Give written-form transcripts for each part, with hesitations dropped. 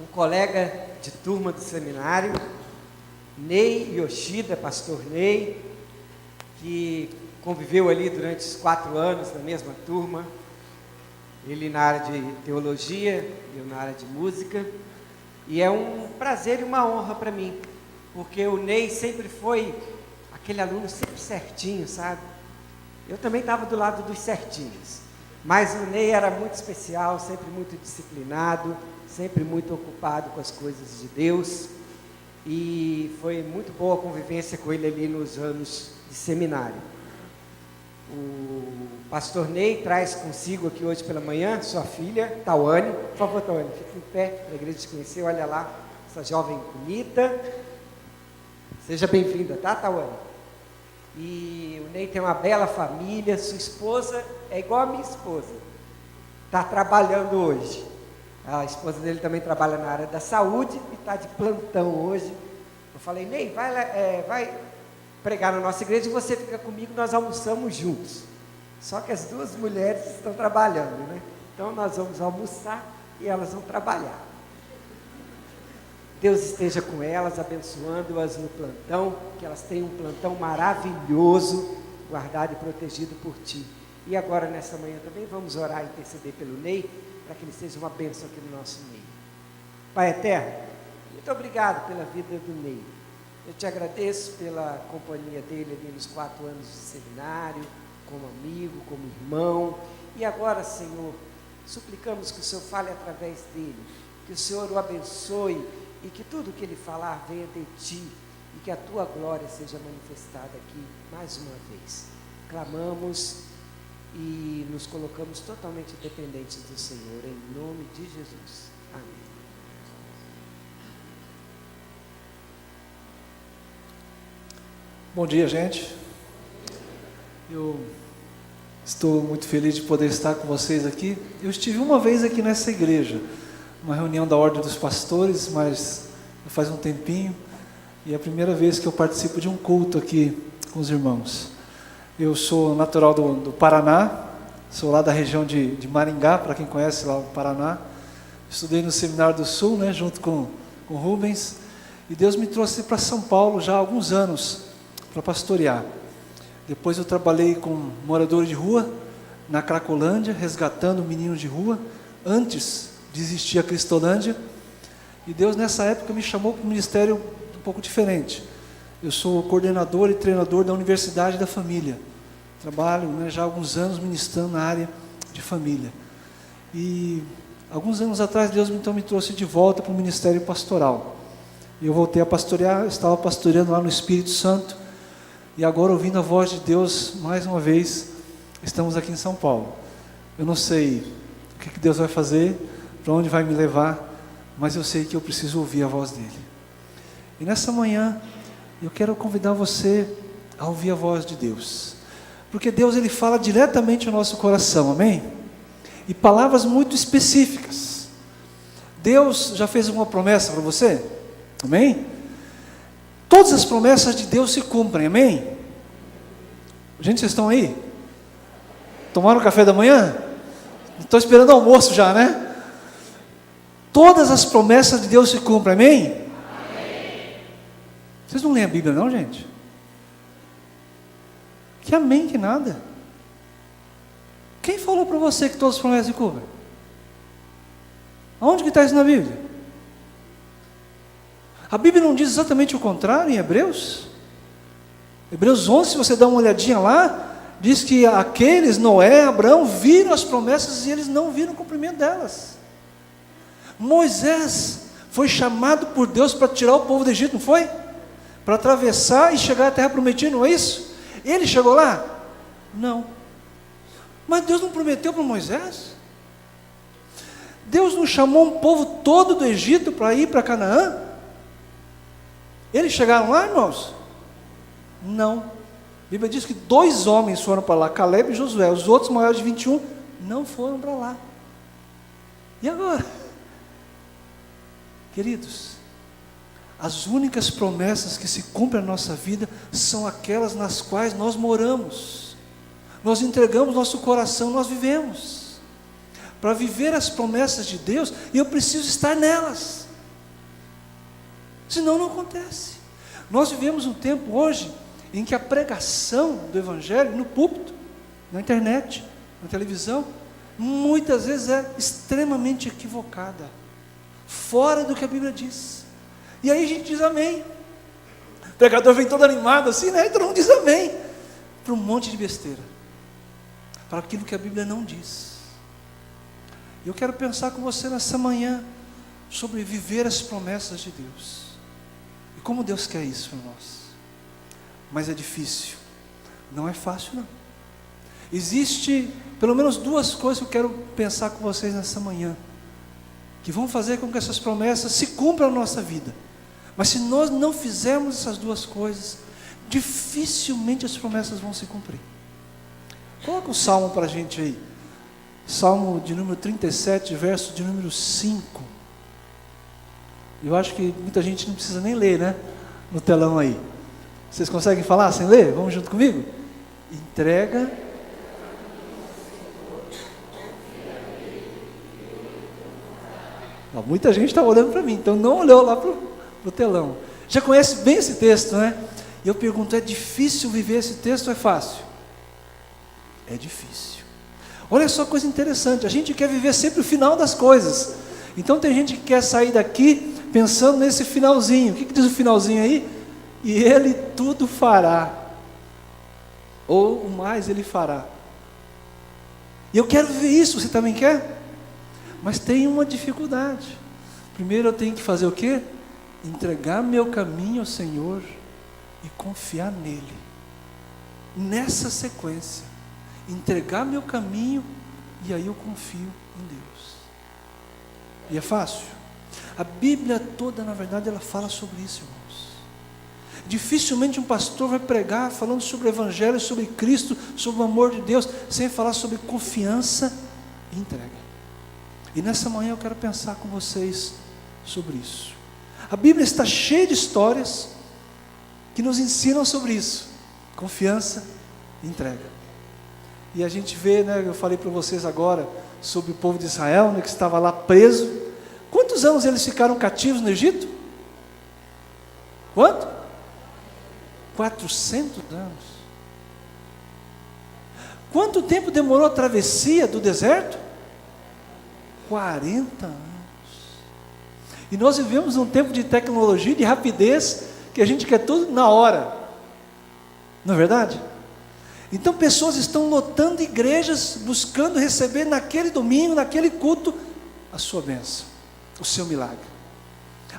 um colega de turma do seminário, Ney Yoshida, pastor Ney, que conviveu ali durante os 4 anos na mesma turma, ele na área de teologia, eu na área de música, e é um prazer e uma honra para mim, porque o Ney sempre foi aquele aluno sempre certinho, sabe? Eu também estava do lado dos certinhos, mas o Ney era muito especial, sempre muito disciplinado, sempre muito ocupado com as coisas de Deus, e foi muito boa a convivência com ele ali nos anos de seminário. O pastor Ney traz consigo aqui hoje pela manhã sua filha, Tawane. Por favor, Tawane, fique em pé para a igreja te conhecer. Olha lá, essa jovem bonita. Seja bem-vinda, tá, Tawane? E o Ney tem uma bela família, sua esposa é igual a minha esposa, está trabalhando hoje. A esposa dele também trabalha na área da saúde e está de plantão hoje. Eu falei, Ney, vai pregar na nossa igreja e você fica comigo, nós almoçamos juntos. Só que as duas mulheres estão trabalhando, né? Então nós vamos almoçar e elas vão trabalhar. Deus esteja com elas, abençoando-as no plantão, que elas tenham um plantão maravilhoso, guardado e protegido por Ti. E agora, nessa manhã também, vamos orar e interceder pelo Ney, para que ele seja uma bênção aqui no nosso meio. Pai eterno, muito obrigado pela vida do Ney. Eu te agradeço pela companhia dele ali nos 4 anos de seminário, como amigo, como irmão. E agora, Senhor, suplicamos que o Senhor fale através dele, que o Senhor o abençoe e que tudo que ele falar venha de Ti e que a Tua glória seja manifestada aqui mais uma vez. Clamamos e nos colocamos totalmente dependentes do Senhor, em nome de Jesus. Amém. Bom dia, gente. Eu estou muito feliz de poder estar com vocês aqui. Eu estive uma vez aqui nessa igreja, uma reunião da Ordem dos Pastores, mas faz um tempinho, e é a primeira vez que eu participo de um culto aqui com os irmãos. Eu sou natural do Paraná, sou lá da região de Maringá, para quem conhece lá o Paraná. Estudei no Seminário do Sul, né, junto com Rubens, e Deus me trouxe para São Paulo já há alguns anos, para pastorear. Depois eu trabalhei com moradores de rua, na Cracolândia, resgatando meninos de rua, antes de existir a Cristolândia, e Deus nessa época me chamou para um ministério um pouco diferente. Eu sou coordenador e treinador da Universidade da Família, trabalho, né, já há alguns anos ministrando na área de família, e alguns anos atrás Deus então me trouxe de volta para o ministério pastoral, e eu voltei a pastorear, estava pastoreando lá no Espírito Santo, e agora, ouvindo a voz de Deus, mais uma vez, estamos aqui em São Paulo. Eu não sei o que Deus vai fazer, para onde vai me levar, mas eu sei que eu preciso ouvir a voz dEle. E nessa manhã, eu quero convidar você a ouvir a voz de Deus, porque Deus, Ele fala diretamente ao nosso coração, amém? E palavras muito específicas. Deus já fez uma promessa para você? Amém? Todas as promessas de Deus se cumprem, amém? Gente, vocês estão aí? Tomaram café da manhã? Estou esperando o almoço já, né? Todas as promessas de Deus se cumprem, amém? Amém. Vocês não leem a Bíblia não, gente? Que amém, que nada. Quem falou para você que todas as promessas se cumprem? Aonde que está isso na Bíblia? A Bíblia não diz exatamente o contrário em Hebreus? Hebreus 11, se você dá uma olhadinha lá, diz que aqueles, Noé, Abraão, viram as promessas e eles não viram o cumprimento delas. Moisés foi chamado por Deus para tirar o povo do Egito, não foi? Para atravessar e chegar à terra prometida, não é isso? Ele chegou lá? Não. Mas Deus não prometeu para Moisés? Deus não chamou um povo todo do Egito para ir para Canaã? Eles chegaram lá, irmãos? Não. A Bíblia diz que 2 homens foram para lá, Caleb e Josué. Os outros maiores de 21 não foram para lá. E agora? Queridos, as únicas promessas que se cumprem na nossa vida são aquelas nas quais nós moramos. Nós entregamos nosso coração, nós vivemos. Para viver as promessas de Deus, eu preciso estar nelas. senão não acontece. Nós vivemos um tempo hoje em que a pregação do Evangelho no púlpito, na internet, na televisão, muitas vezes é extremamente equivocada, fora do que a Bíblia diz. E aí a gente diz amém. O pregador vem todo animado assim, né? E todo mundo diz amém para um monte de besteira, para aquilo que a Bíblia não diz. Eu quero pensar com você nessa manhã sobre viver as promessas de Deus e como Deus quer isso para nós. Mas é difícil, não é fácil não. Existe pelo menos duas coisas que eu quero pensar com vocês nessa manhã, que vão fazer com que essas promessas se cumpram na nossa vida. Mas se nós não fizermos essas duas coisas, dificilmente as promessas vão se cumprir. Coloca o Salmo para a gente aí. Salmo de número 37, verso de número 5. Eu acho que muita gente não precisa nem ler, né? No telão aí. Vocês conseguem falar sem ler? Vamos junto comigo? Entrega. Muita gente está olhando para mim, então não olhou lá para o telão. Já conhece bem esse texto, né? E eu pergunto, é difícil viver esse texto ou é fácil? É difícil. Olha só coisa interessante, a gente quer viver sempre o final das coisas. Então tem gente que quer sair daqui pensando nesse finalzinho. O que diz o finalzinho aí? E Ele tudo fará, ou o mais Ele fará. E eu quero viver isso, você também quer? Mas tem uma dificuldade. Primeiro eu tenho que fazer o quê? Entregar meu caminho ao Senhor e confiar nele. Nessa sequência, entregar meu caminho e aí eu confio em Deus. E é fácil? A Bíblia toda, na verdade, ela fala sobre isso, irmãos. Dificilmente um pastor vai pregar falando sobre o Evangelho, sobre Cristo, sobre o amor de Deus, sem falar sobre confiança e entrega. E nessa manhã eu quero pensar com vocês sobre isso. A Bíblia está cheia de histórias que nos ensinam sobre isso, confiança e entrega. E a gente vê, né, eu falei para vocês agora sobre o povo de Israel, né, que estava lá preso. Quantos anos eles ficaram cativos no Egito? Quanto? 400 anos. Quanto tempo demorou a travessia do deserto? 40 anos. E nós vivemos um tempo de tecnologia, de rapidez, que a gente quer tudo na hora. Não é verdade? Então pessoas estão lotando igrejas, buscando receber naquele domingo, naquele culto, a sua bênção, o seu milagre.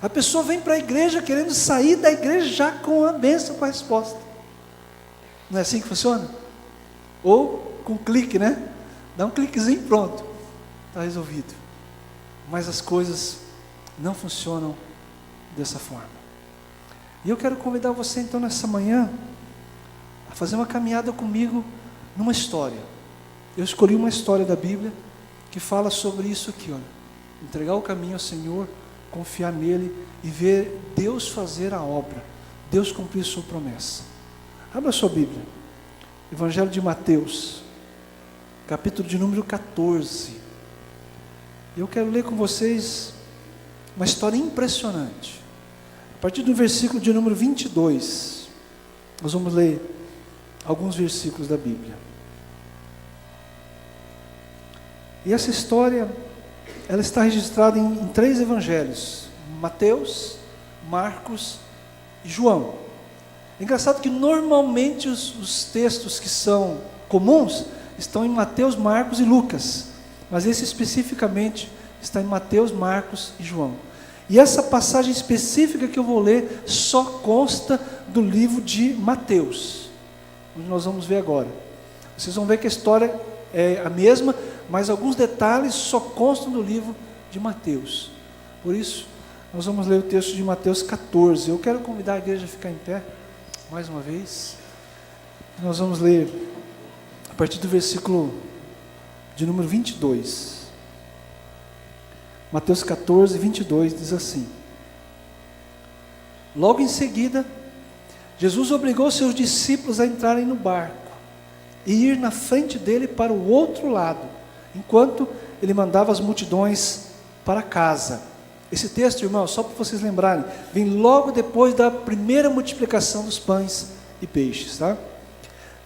A pessoa vem para a igreja querendo sair da igreja já com a bênção, com a resposta. Não é assim que funciona? Ou com um clique, né? Dá um cliquezinho, pronto, está resolvido. Mas as coisas não funcionam dessa forma. E eu quero convidar você então nessa manhã a fazer uma caminhada comigo numa história. Eu escolhi uma história da Bíblia que fala sobre isso aqui, olha. Entregar o caminho ao Senhor, confiar nele e ver Deus fazer a obra, Deus cumprir sua promessa. Abra sua Bíblia, Evangelho de Mateus, capítulo de número 14. Eu quero ler com vocês uma história impressionante. A partir do versículo de número 22, nós vamos ler alguns versículos da Bíblia. E essa história, ela está registrada em 3 evangelhos: Mateus, Marcos e João. É engraçado que normalmente os textos que são comuns estão em Mateus, Marcos e Lucas, mas esse especificamente está em Mateus, Marcos e João. E essa passagem específica que eu vou ler só consta do livro de Mateus, onde nós vamos ver agora. Vocês vão ver que a história é a mesma, mas alguns detalhes só constam do livro de Mateus. Por isso, nós vamos ler o texto de Mateus 14. Eu quero convidar a igreja a ficar em pé, mais uma vez. Nós vamos ler a partir do versículo de número 22. Mateus 14, 22 diz assim: Logo em seguida, Jesus obrigou seus discípulos a entrarem no barco e ir na frente dele para o outro lado, enquanto ele mandava as multidões para casa. Esse texto, irmão, só para vocês lembrarem, vem logo depois da primeira multiplicação dos pães e peixes, tá?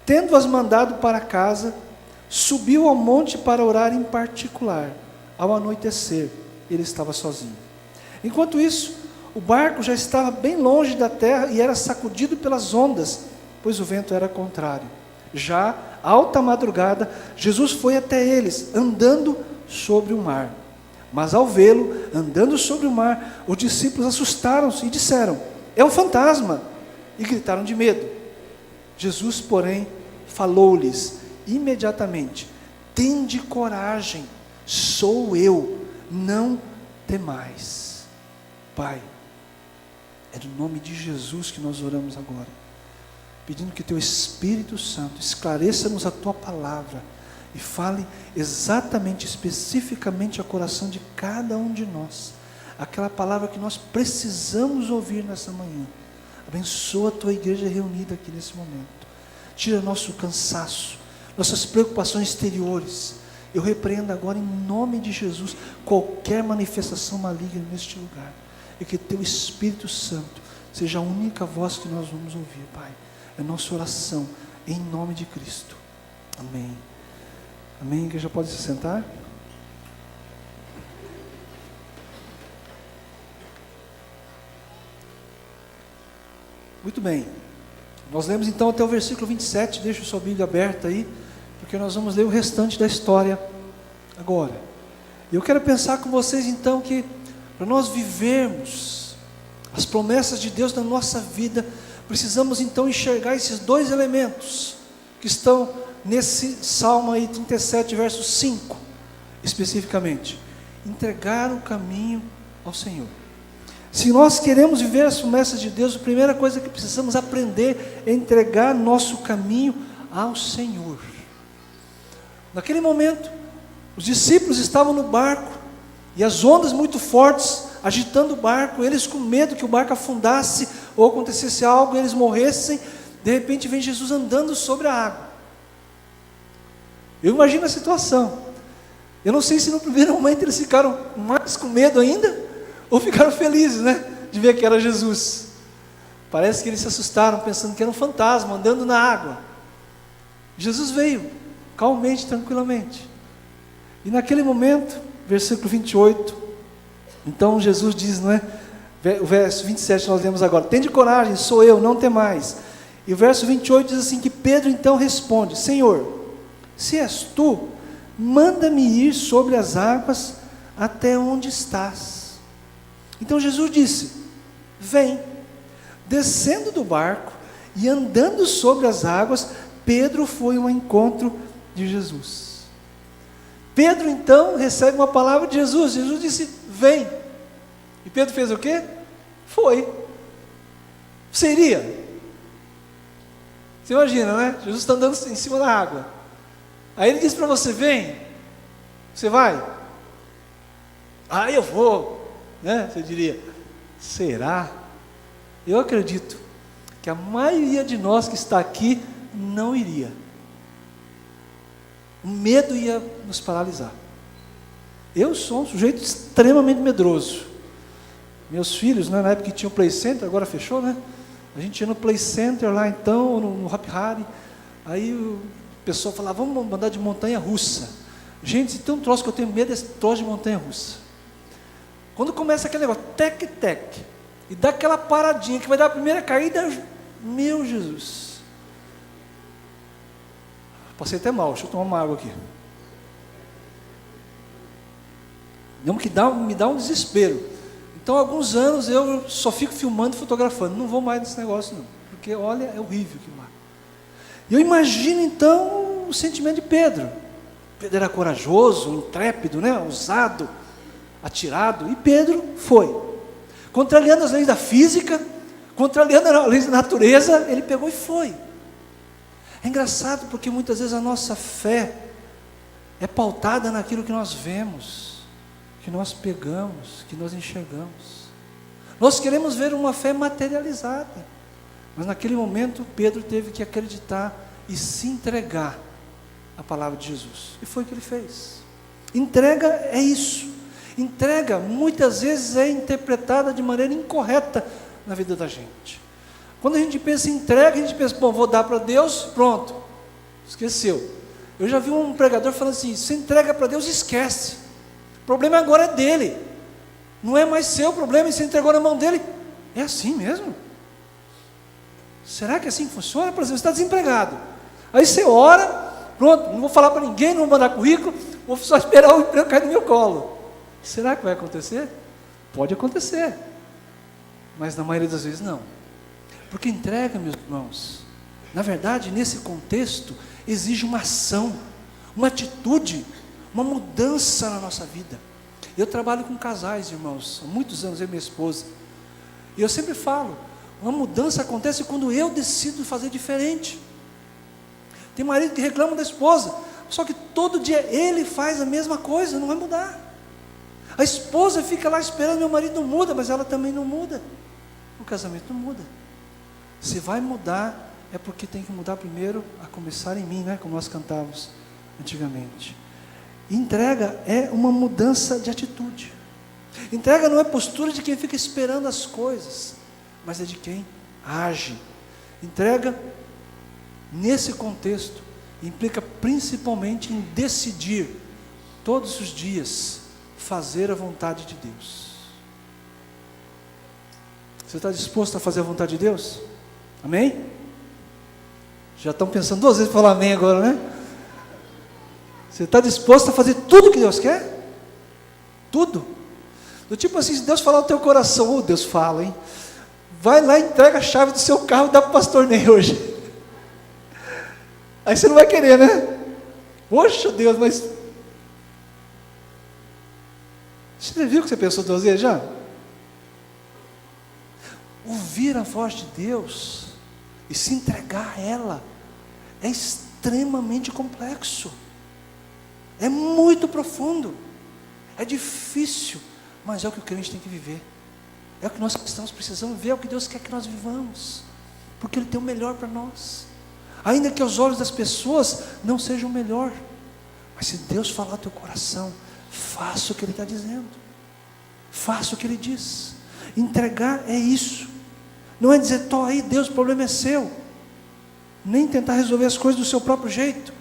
Tendo-as mandado para casa, subiu ao monte para orar em particular. Ao anoitecer, ele estava sozinho. Enquanto isso, o barco já estava bem longe da terra e era sacudido pelas ondas, pois o vento era contrário. Já, alta madrugada, Jesus foi até eles, andando sobre o mar. Mas ao vê-lo, andando sobre o mar, os discípulos assustaram-se e disseram: é um fantasma! E gritaram de medo. Jesus, porém, falou-lhes imediatamente: tende coragem, sou eu, não temais. Pai, é no nome de Jesus que nós oramos agora, pedindo que Teu Espírito Santo esclareça-nos a Tua palavra e fale exatamente, especificamente ao coração de cada um de nós, aquela palavra que nós precisamos ouvir nessa manhã. Abençoa a Tua igreja reunida aqui nesse momento. Tira nosso cansaço, nossas preocupações exteriores. Eu repreendo agora em nome de Jesus qualquer manifestação maligna neste lugar, e que Teu Espírito Santo seja a única voz que nós vamos ouvir, Pai. É nossa oração em nome de Cristo. Amém. Amém. A igreja pode se sentar? Muito bem. Nós lemos então até o versículo 27, deixa a sua Bíblia aberta aí, porque nós vamos ler o restante da história agora. E eu quero pensar com vocês então que, para nós vivermos as promessas de Deus na nossa vida, precisamos então enxergar esses dois elementos que estão nesse Salmo aí 37, verso 5, especificamente. Entregar o caminho ao Senhor. Se nós queremos viver as promessas de Deus, a primeira coisa que precisamos aprender é entregar nosso caminho ao Senhor. Naquele momento, os discípulos estavam no barco, e as ondas muito fortes, agitando o barco, eles com medo que o barco afundasse, ou acontecesse algo, e eles morressem. De repente vem Jesus andando sobre a água. Eu imagino a situação. Eu não sei se no primeiro momento eles ficaram mais com medo ainda, ou ficaram felizes, né, de ver que era Jesus. Parece que eles se assustaram, pensando que era um fantasma andando na água. Jesus veio, calmamente, tranquilamente. E naquele momento, versículo 28, então Jesus diz, não é? O verso 27 nós lemos agora: tende coragem, sou eu, não temais. E o verso 28 diz assim, que Pedro então responde: Senhor, se és tu, manda-me ir sobre as águas até onde estás. Então Jesus disse: vem. Descendo do barco e andando sobre as águas, Pedro foi ao encontro de Jesus. Pedro então recebe uma palavra de Jesus. Jesus disse: vem. E Pedro fez o quê? Foi. Você iria? Você imagina, né? Jesus está andando em cima da água. Aí ele diz para você: vem. Você vai? Ah, eu vou. Né? Você diria: será? Eu acredito que a maioria de nós que está aqui não iria. O medo ia nos paralisar. Eu sou um sujeito extremamente medroso. Meus filhos, né, na época que tinha o Play Center, agora fechou, né? A gente ia no Play Center lá então, no Hop Hari. Aí o pessoal falava: vamos andar de montanha russa. Gente, se tem um troço que eu tenho medo, é esse troço de montanha russa. Quando começa aquele negócio, tec, e dá aquela paradinha que vai dar a primeira caída, meu Jesus. Passei até mal, deixa eu tomar uma água aqui. Não, que me dá um desespero. Então, há alguns anos eu só fico filmando e fotografando. Não vou mais nesse negócio não, porque olha, é horrível aquilo lá. E eu imagino então o sentimento de Pedro. Pedro era corajoso, intrépido, né? Ousado, atirado, e Pedro foi, contrariando as leis da física, contrariando as leis da natureza, ele pegou e foi. É engraçado porque muitas vezes a nossa fé é pautada naquilo que nós vemos, que nós pegamos, que nós enxergamos. Nós queremos ver uma fé materializada, mas naquele momento Pedro teve que acreditar e se entregar à palavra de Jesus, e foi o que ele fez. Entrega é isso. Entrega, muitas vezes, é interpretada de maneira incorreta na vida da gente. Quando a gente pensa em entrega, a gente pensa, bom, vou dar para Deus, pronto, esqueceu. Eu já vi um pregador falando assim, se entrega para Deus, esquece. O problema agora é dele. Não é mais seu problema, e você entregou na mão dele. É assim mesmo? Será que assim funciona? Por exemplo, você está desempregado. Aí você ora, pronto, não vou falar para ninguém, não vou mandar currículo, vou só esperar o emprego cair no meu colo. Será que vai acontecer? Pode acontecer. Mas na maioria das vezes não. Porque entrega, meus irmãos, na verdade, nesse contexto, exige uma ação, uma atitude, uma mudança na nossa vida. Eu trabalho com casais, irmãos, há muitos anos, eu e minha esposa. E eu sempre falo, uma mudança acontece quando eu decido fazer diferente. Tem marido que reclama da esposa, só que todo dia ele faz a mesma coisa, não vai mudar. A esposa fica lá esperando, meu marido não muda, mas ela também não muda. O casamento não muda. Se vai mudar, é porque tem que mudar primeiro, a começar em mim, né? Como nós cantávamos antigamente. Entrega é uma mudança de atitude. Entrega não é postura de quem fica esperando as coisas, mas é de quem age. Entrega, nesse contexto, implica principalmente em decidir, todos os dias, fazer a vontade de Deus. Você está disposto a fazer a vontade de Deus? Amém? Já estão pensando duas vezes para falar amém agora, né? Você está disposto a fazer tudo que Deus quer? Tudo. Do tipo assim, se Deus falar no teu coração, Deus fala, hein? Vai lá e entrega a chave do seu carro e dá para o pastor Ney hoje. Aí você não vai querer, né? Poxa Deus, mas... Você viu o que você pensou duas vezes já? Ouvir a voz de Deus e se entregar a ela é extremamente complexo, é muito profundo, é difícil, mas é o que o crente tem que viver, é o que nós cristãos precisamos ver, é o que Deus quer que nós vivamos, porque Ele tem o melhor para nós, ainda que aos olhos das pessoas não seja o melhor, mas se Deus falar ao teu coração, faça o que Ele está dizendo, faça o que Ele diz. Entregar é isso, não é dizer, tô aí Deus, o problema é seu, nem tentar resolver as coisas do seu próprio jeito,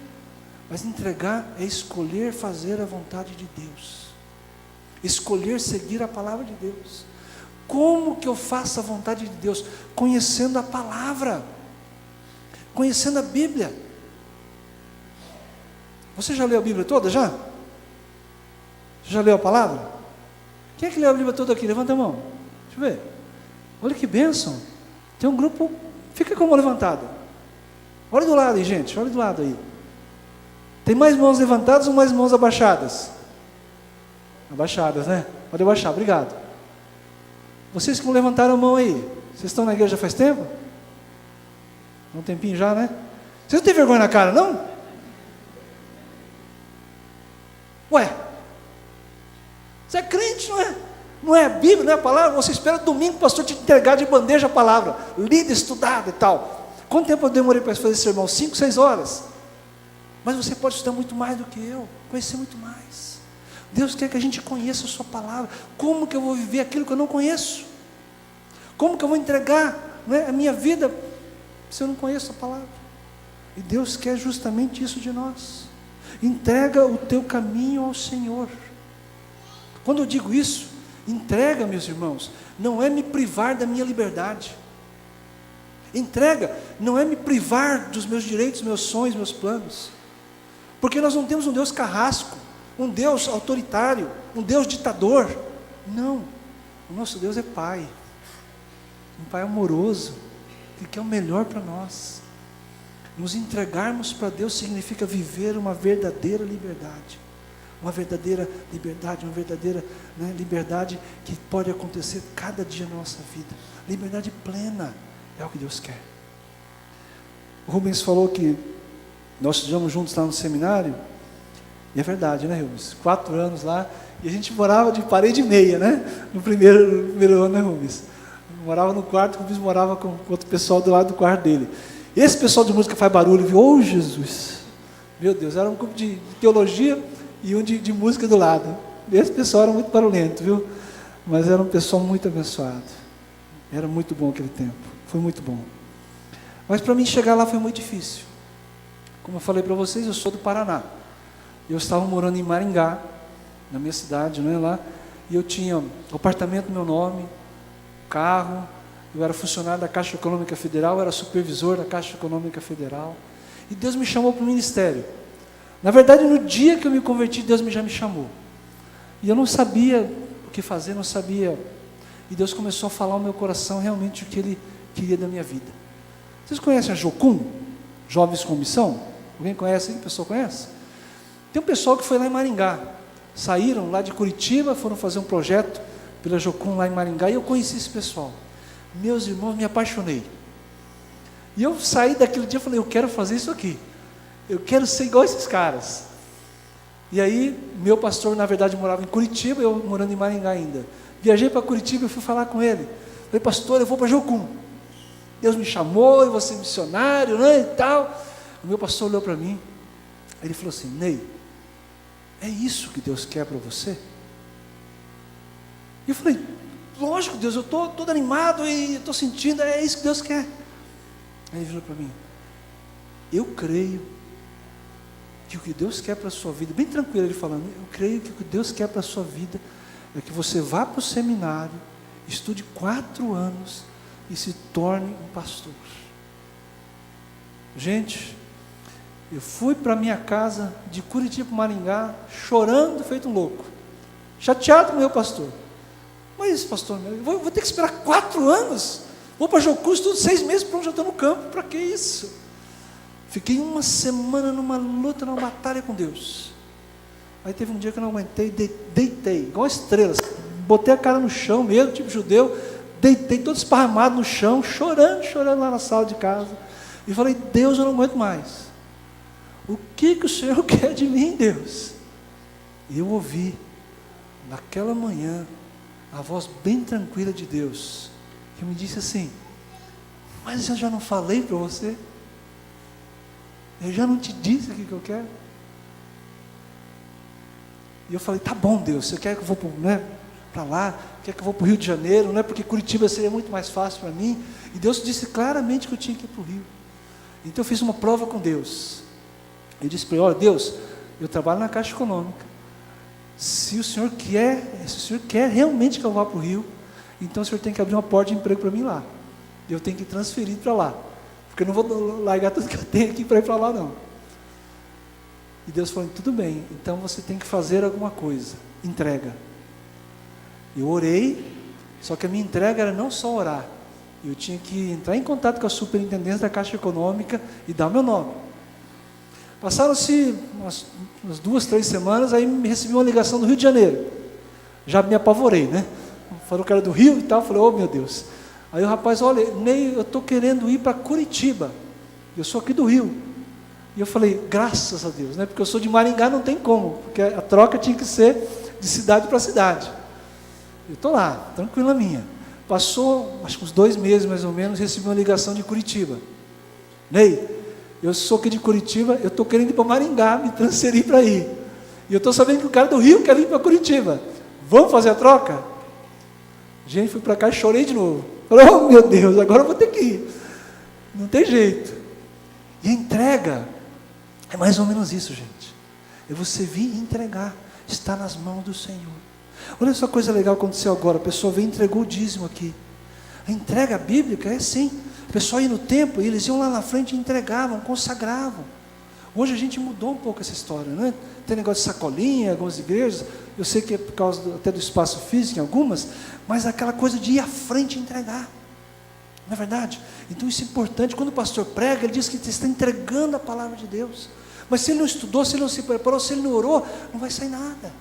mas entregar é escolher fazer a vontade de Deus, escolher seguir a palavra de Deus. Como que eu faço a vontade de Deus? Conhecendo a palavra, conhecendo a Bíblia. Você já leu a Bíblia toda já? Você já leu a palavra? Quem é que leu a Bíblia toda aqui? Levanta a mão, deixa eu ver. Olha que bênção, tem um grupo, fica com a mão levantada, olha do lado aí gente, olha do lado aí, tem mais mãos levantadas ou mais mãos abaixadas? Abaixadas, né? Pode abaixar, obrigado. Vocês que não levantaram a mão aí, vocês estão na igreja faz tempo? Um tempinho já, né? Vocês não têm vergonha na cara, não? Ué, você é crente, não é? Não é a Bíblia, não é a palavra, você espera domingo o pastor te entregar de bandeja a palavra, lida, estudada e tal. Quanto tempo eu demorei para fazer esse sermão? 5, 6 horas. Mas você pode estudar muito mais do que eu, conhecer muito mais. Deus quer que a gente conheça a sua palavra. Como que eu vou viver aquilo que eu não conheço? Como que eu vou entregar, né, a minha vida se eu não conheço a palavra? E Deus quer justamente isso de nós. Entrega o teu caminho ao Senhor. Quando eu digo isso, entrega, meus irmãos, não é me privar da minha liberdade. Entrega não é me privar dos meus direitos, meus sonhos, meus planos. Porque nós não temos um Deus carrasco, um Deus autoritário, um Deus ditador. Não, o nosso Deus é Pai, um Pai amoroso, que quer o melhor para nós. Nos entregarmos para Deus significa viver uma verdadeira liberdade. Uma verdadeira liberdade, uma verdadeira, né, liberdade que pode acontecer cada dia na nossa vida. Liberdade plena é o que Deus quer. O Rubens falou que nós estudamos juntos lá no seminário, e é verdade, né, Rubens? 4 anos lá, e a gente morava de parede e meia, né? No primeiro ano, né, Rubens? Morava no quarto, o Rubens morava com outro pessoal do lado do quarto dele. Esse pessoal de música faz barulho, viu? Oh, Jesus! Meu Deus, era um grupo de teologia e um de música do lado. Esse pessoal era muito barulhento, viu? Mas era um pessoal muito abençoado. Era muito bom aquele tempo, foi muito bom. Mas para mim chegar lá foi muito difícil. Como eu falei para vocês, eu sou do Paraná. Eu estava morando em Maringá, na minha cidade, não é lá? E eu tinha apartamento no meu nome, carro, eu era funcionário da Caixa Econômica Federal, eu era supervisor da Caixa Econômica Federal. E Deus me chamou para o ministério. Na verdade, no dia que eu me converti, Deus já me chamou. E eu não sabia o que fazer, não sabia. E Deus começou a falar ao meu coração realmente o que Ele queria da minha vida. Vocês conhecem a Jocum? Jovens com Missão? Alguém conhece? A pessoa conhece? Tem um pessoal que foi lá em Maringá. Saíram lá de Curitiba, foram fazer um projeto pela Jocum lá em Maringá, e eu conheci esse pessoal. Meus irmãos, me apaixonei. E eu saí daquele dia e falei, eu quero fazer isso aqui. Eu quero ser igual a esses caras. E aí, meu pastor, na verdade, morava em Curitiba, eu morando em Maringá ainda. Viajei para Curitiba e fui falar com ele. Falei, pastor, eu vou para Jocum. Deus me chamou, eu vou ser missionário, né, e tal. O meu pastor olhou para mim, ele falou assim, Ney, é isso que Deus quer para você? E eu falei, lógico, Deus, eu estou todo animado e estou sentindo, é isso que Deus quer. Aí ele falou para mim, eu creio que o que Deus quer para a sua vida, bem tranquilo ele falando, eu creio que o que Deus quer para a sua vida é que você vá para o seminário, estude 4 anos e se torne um pastor. Gente, eu fui para minha casa de Curitiba para Maringá, chorando, feito um louco, chateado com o meu pastor. Mas pastor, eu vou ter que esperar 4 anos? Vou para Jocum, estudo 6 meses, pronto, já estou no campo, para que isso? Fiquei uma semana numa luta, numa batalha com Deus. Aí teve um dia que eu não aguentei, deitei, igual estrelas, botei a cara no chão mesmo, tipo judeu, deitei todo esparramado no chão, chorando lá na sala de casa, e falei, Deus, eu não aguento mais. O que o Senhor quer de mim, Deus? E eu ouvi, naquela manhã, a voz bem tranquila de Deus, que me disse assim, mas eu já não falei para você? Eu já não te disse o que eu quero? E eu falei, tá bom, Deus, você quer que eu vou para lá, quer que eu vou para o Rio de Janeiro, não é porque Curitiba seria muito mais fácil para mim, e Deus disse claramente que eu tinha que ir para o Rio. Então eu fiz uma prova com Deus, eu disse para ele, olha Deus, eu trabalho na Caixa Econômica, se o Senhor quer realmente que eu vá para o Rio, então o Senhor tem que abrir uma porta de emprego para mim lá, eu tenho que transferir para lá, porque eu não vou largar tudo que eu tenho aqui para ir para lá não. E Deus falou, tudo bem, então você tem que fazer alguma coisa, entrega. Eu orei, só que a minha entrega era não só orar, eu tinha que entrar em contato com a superintendência da Caixa Econômica e dar o meu nome. Passaram-se umas 2, 3 semanas, aí me recebi uma ligação do Rio de Janeiro, já me apavorei, né? Falou que era do Rio e tal, falei, oh meu Deus. Aí o rapaz, olha, Ney, eu estou querendo ir para Curitiba, eu sou aqui do Rio. E eu falei, graças a Deus, né? Porque eu sou de Maringá, não tem como, porque a troca tinha que ser de cidade para cidade. Eu estou lá, tranquila minha. Passou, acho que uns 2 meses mais ou menos, recebi uma ligação de Curitiba. Ney, eu sou aqui de Curitiba, eu estou querendo ir para Maringá, me transferir para aí. E eu estou sabendo que o cara do Rio quer vir para Curitiba. Vamos fazer a troca? Gente, fui para cá e chorei de novo. Falei, oh meu Deus, agora eu vou ter que ir. Não tem jeito. E a entrega é mais ou menos isso, gente. É você vir e entregar. Está nas mãos do Senhor. Olha só coisa legal que aconteceu agora. A pessoa veio e entregou o dízimo aqui. A entrega bíblica é assim. O pessoal ia no templo e eles iam lá na frente e entregavam, consagravam. Hoje a gente mudou um pouco essa história, né? Tem negócio de sacolinha em algumas igrejas. Eu sei que é por causa até do espaço físico em algumas. Mas aquela coisa de ir à frente e entregar. Não é verdade? Então isso é importante. Quando o pastor prega, ele diz que ele está entregando a palavra de Deus. Mas se ele não estudou, se ele não se preparou, se ele não orou, não vai sair nada.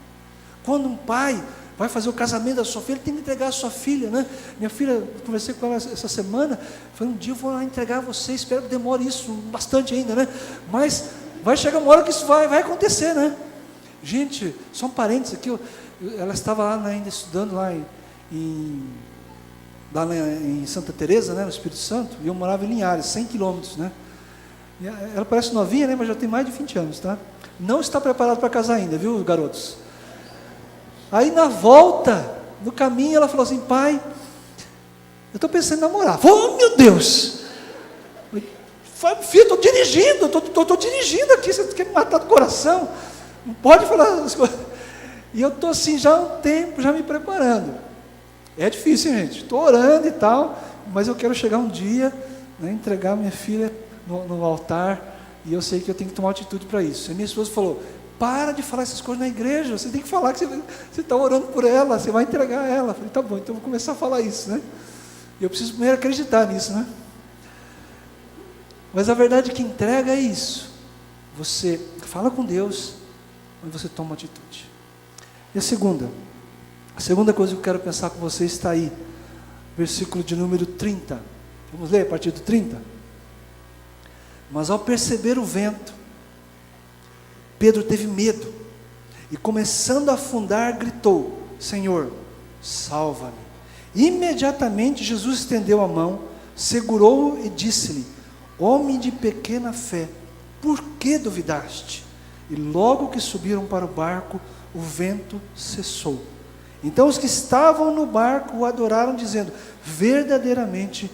Quando um pai vai fazer o casamento da sua filha, ele tem que entregar a sua filha, né? Minha filha, conversei com ela essa semana, falei, um dia eu vou lá entregar a você, espero que demore isso bastante ainda, né? Mas vai chegar uma hora que isso vai acontecer, né? Gente, só um parênteses aqui, ela estava lá ainda estudando lá em Santa Teresa, né, no Espírito Santo, e eu morava em Linhares, 100 quilômetros, né? E ela parece novinha, né, mas já tem mais de 20 anos, tá? Não está preparado para casar ainda, viu, garotos? Aí na volta, no caminho, ela falou assim: pai, eu estou pensando em namorar. Oh, meu Deus! Filho, estou dirigindo, estou dirigindo aqui, você quer me matar do coração? Não pode falar as coisas. E eu estou assim já há um tempo, já me preparando. É difícil, hein, gente? Estou orando e tal, mas eu quero chegar um dia, né, entregar minha filha no altar, e eu sei que eu tenho que tomar atitude para isso. E minha esposa falou: para de falar essas coisas na igreja, você tem que falar que você está orando por ela, você vai entregar ela. Eu falei: tá bom, então eu vou começar a falar isso, né? E eu preciso primeiro acreditar nisso, né? Mas a verdade é que entrega é isso. Você fala com Deus, mas você toma atitude. E a segunda coisa que eu quero pensar com você está aí, versículo de número 30. Vamos ler a partir do 30? Mas ao perceber o vento, Pedro teve medo, e começando a afundar, gritou: Senhor, salva-me. Imediatamente Jesus estendeu a mão, segurou-o e disse-lhe: homem de pequena fé, por que duvidaste? E logo que subiram para o barco, o vento cessou. Então os que estavam no barco o adoraram, dizendo: verdadeiramente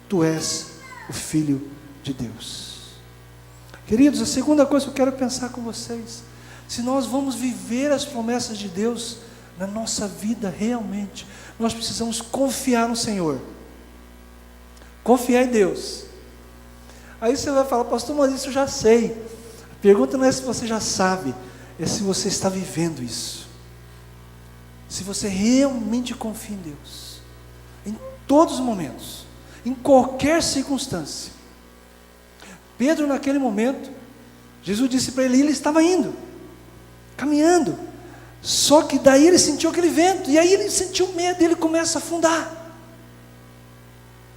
tu és o Filho de Deus. Queridos, a segunda coisa que eu quero pensar com vocês: se nós vamos viver as promessas de Deus na nossa vida realmente, nós precisamos confiar no Senhor, confiar em Deus. Aí você vai falar: pastor, mas isso eu já sei. A pergunta não é se você já sabe, é se você está vivendo isso. Se você realmente confia em Deus, em todos os momentos, em qualquer circunstância. Pedro, naquele momento, Jesus disse para ele estava indo, caminhando, só que daí ele sentiu aquele vento, e aí ele sentiu medo, e ele começa a afundar,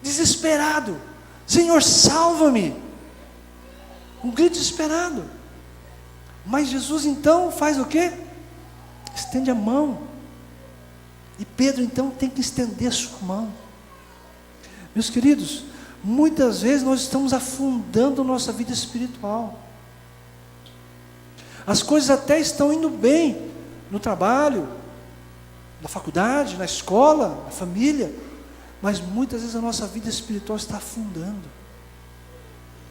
desesperado: Senhor, salva-me, um grito desesperado. Mas Jesus então faz o quê? Estende a mão, e Pedro então tem que estender a sua mão. Meus queridos, muitas vezes nós estamos afundando nossa vida espiritual. As coisas até estão indo bem, no trabalho, na faculdade, na escola, na família, mas muitas vezes a nossa vida espiritual está afundando,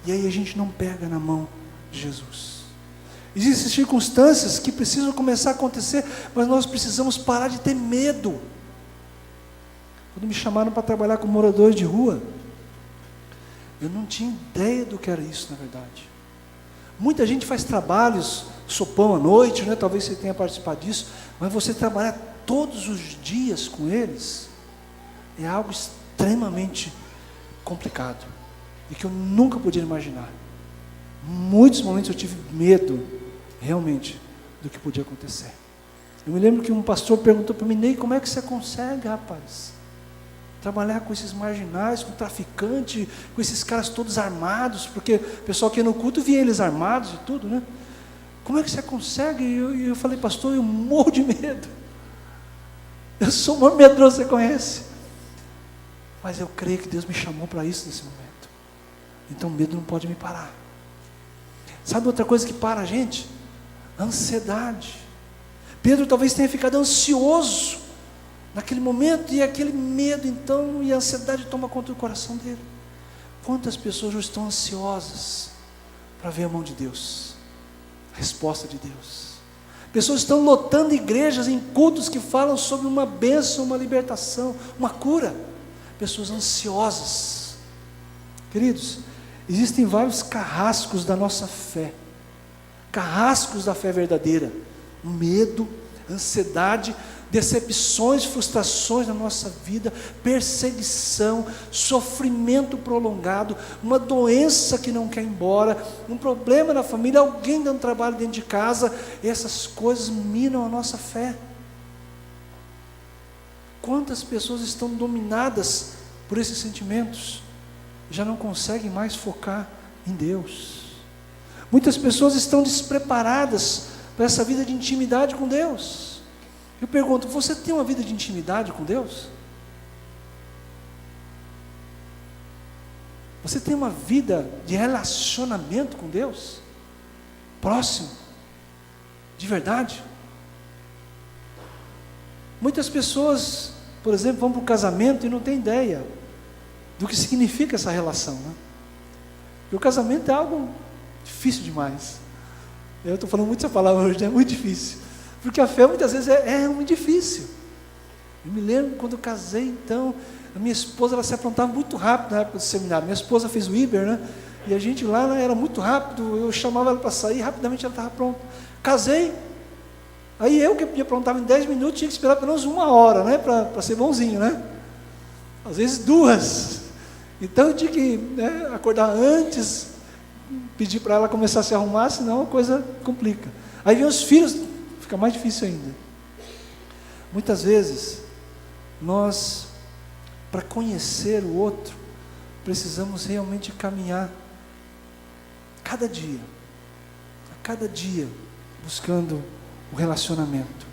e aí a gente não pega na mão de Jesus. Existem circunstâncias que precisam começar a acontecer, mas nós precisamos parar de ter medo. Quando me chamaram para trabalhar com moradores de rua, eu não tinha ideia do que era isso, na verdade. Muita gente faz trabalhos, sopão à noite, né? Talvez você tenha participado disso, mas você trabalhar todos os dias com eles é algo extremamente complicado, e que eu nunca podia imaginar. Muitos momentos eu tive medo, realmente, do que podia acontecer. Eu me lembro que um pastor perguntou para mim: Ney, como é que você consegue, rapaz, trabalhar com esses marginais, com traficante, com esses caras todos armados? Porque o pessoal que ia no culto via eles armados e tudo, né? Como é que você consegue? E eu falei: pastor, eu morro de medo. Eu sou o maior medroso, você conhece. Mas eu creio que Deus me chamou para isso nesse momento. Então o medo não pode me parar. Sabe outra coisa que para a gente? A ansiedade. Pedro talvez tenha ficado ansioso naquele momento, e aquele medo então, e a ansiedade toma conta do coração dele. Quantas pessoas já estão ansiosas para ver a mão de Deus, a resposta de Deus? Pessoas estão lotando igrejas em cultos que falam sobre uma bênção, uma libertação, uma cura. Pessoas ansiosas. Queridos, existem vários carrascos da nossa fé, carrascos da fé verdadeira: medo, ansiedade, decepções, frustrações na nossa vida, perseguição, sofrimento prolongado, uma doença que não quer ir embora, um problema na família, alguém dando trabalho dentro de casa. Essas coisas minam a nossa fé. Quantas pessoas estão dominadas por esses sentimentos, já não conseguem mais focar em Deus? Muitas pessoas estão despreparadas para essa vida de intimidade com Deus. Eu pergunto: você tem uma vida de intimidade com Deus? Você tem uma vida de relacionamento com Deus? Próximo? De verdade? Muitas pessoas, por exemplo, vão para o casamento e não têm ideia do que significa essa relação, né? Porque o casamento é algo difícil demais. Eu estou falando muito essa palavra hoje, é muito difícil. Porque a fé muitas vezes é muito difícil. Eu me lembro quando eu casei, então, a minha esposa, ela se aprontava muito rápido na época do seminário. Minha esposa fez o Iber, né? E a gente lá era muito rápido, eu chamava ela para sair, rapidamente ela estava pronta. Casei, aí eu que me aprontava em 10 minutos, tinha que esperar pelo menos 1 hora, né? Para ser bonzinho, né? Às vezes 2. Então eu tinha que, né, acordar antes, pedir para ela começar a se arrumar, senão a coisa complica. Aí vem os filhos, fica mais difícil ainda. Muitas vezes, nós, para conhecer o outro, precisamos realmente caminhar a cada dia, buscando o relacionamento.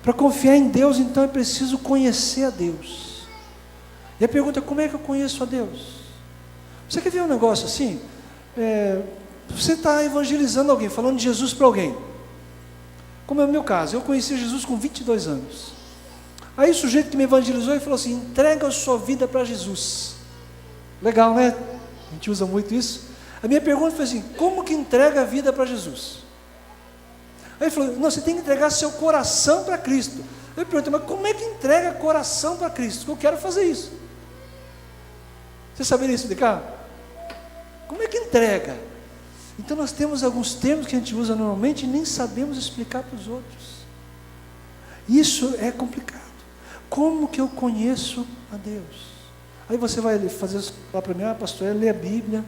Para confiar em Deus, então, é preciso conhecer a Deus. E a pergunta é: como é que eu conheço a Deus? Você quer ver um negócio assim? Você está evangelizando alguém, falando de Jesus para alguém. Como é o meu caso, eu conheci Jesus com 22 anos. Aí o sujeito que me evangelizou e falou assim: entrega a sua vida para Jesus. Legal, né? A gente usa muito isso. A minha pergunta foi assim: como que entrega a vida para Jesus? Aí ele falou: não, você tem que entregar seu coração para Cristo. Eu perguntei: mas como é que entrega coração para Cristo? Eu quero fazer isso. Você saberia explicar? Como é que entrega? Então nós temos alguns termos que a gente usa normalmente e nem sabemos explicar para os outros. Isso é complicado. Como que eu conheço a Deus? Aí você vai falar para mim: pastor, é ler a Bíblia,